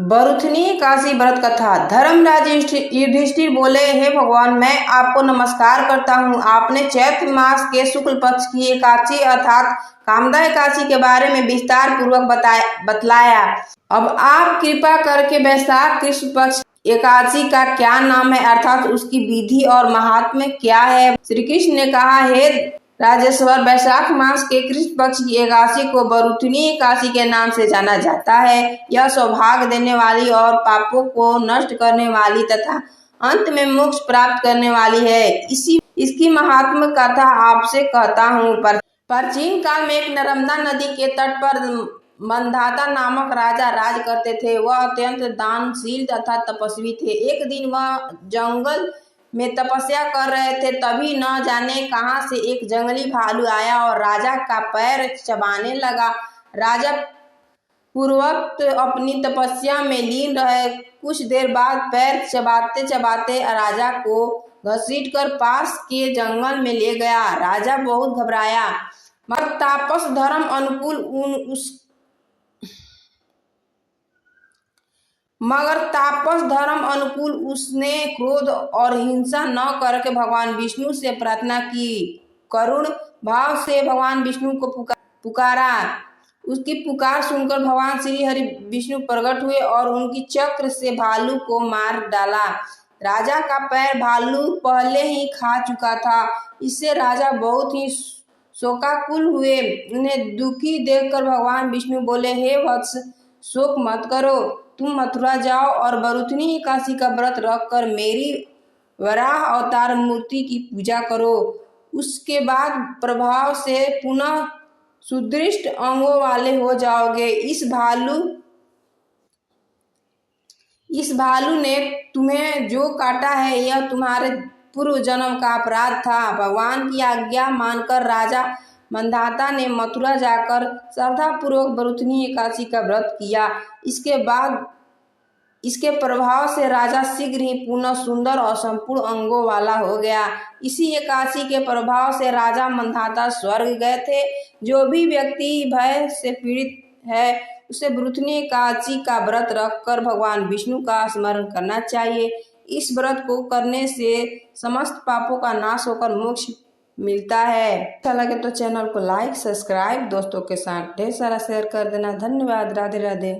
बरूथनी एकादशी व्रत कथा। धर्मराज युधिष्ठिर बोले, हे भगवान, मैं आपको नमस्कार करता हूँ। आपने चैत्र मास के शुक्ल पक्ष की एकादशी अर्थात कामदा एकादशी के बारे में विस्तार पूर्वक बतलाया। अब आप कृपा करके वैशाख कृष्ण पक्ष एकादशी का क्या नाम है अर्थात उसकी विधि और महात्म्य क्या है। श्री कृष्ण ने कहा, हे राजेश्वर, वैशाख मास के कृष्ण पक्ष की एकादशी को बरूथनी एकादशी के नाम से जाना जाता है। यह सौभाग्य देने वाली और पापों को नष्ट करने वाली तथा अंत में मोक्ष प्राप्त करने वाली है। इसकी महात्म्य कथा आपसे कहता हूँ। प्राचीन काल में एक नर्मदा नदी के तट पर मंधाता नामक राजा राज करते थे। वह अत्यंत दानशील तथा तपस्वी थे। एक दिन वह जंगल में तपस्या कर रहे थे, तभी न जाने कहां से एक जंगली भालू आया और राजा का पैर चबाने लगा। राजा पूर्ववत अपनी तपस्या में लीन रहे। कुछ देर बाद पैर चबाते चबाते राजा को घसीटकर पास के जंगल में ले गया। राजा बहुत घबराया, मगर तापस धर्म अनुकूल उसने क्रोध और हिंसा न करके भगवान विष्णु से प्रार्थना की। करुण भाव से भगवान विष्णु को पुकारा। उसकी पुकार सुनकर भगवान श्री हरि विष्णु प्रकट हुए और उनकी चक्र से भालू को मार डाला। राजा का पैर भालू पहले ही खा चुका था। इससे राजा बहुत ही शोकाकुल हुए। उन्हें दुखी देखकर भगवान विष्णु बोले, हे वत्स, शोक मत करो। तुम मथुरा जाओ और बरूथनी एकादशी का व्रत रखकर मेरी वराह अवतार मूर्ति की पूजा करो। उसके बाद प्रभाव से पुनः सुदृढ़ अंगों वाले हो जाओगे। इस भालू ने तुम्हें जो काटा है यह तुम्हारे पूर्व जन्म का अपराध था। भगवान की आज्ञा मानकर राजा मंधाता ने मथुरा जाकर श्रद्धापूर्वक बरूथनी एकादशी का व्रत किया। इसके प्रभाव से राजा शीघ्र ही पुनः सुंदर और संपूर्ण अंगों वाला हो गया। इसी एकादशी के प्रभाव से राजा मंधाता स्वर्ग गए थे। जो भी व्यक्ति भय से पीड़ित है उसे बरूथनी एकादशी का व्रत रखकर भगवान विष्णु का स्मरण करना चाहिए। इस व्रत को करने से समस्त पापों का नाश होकर मोक्ष मिलता है। अच्छा लगे तो चैनल को लाइक, सब्सक्राइब, दोस्तों के साथ ढेर सारा शेयर कर देना। धन्यवाद। राधे राधे।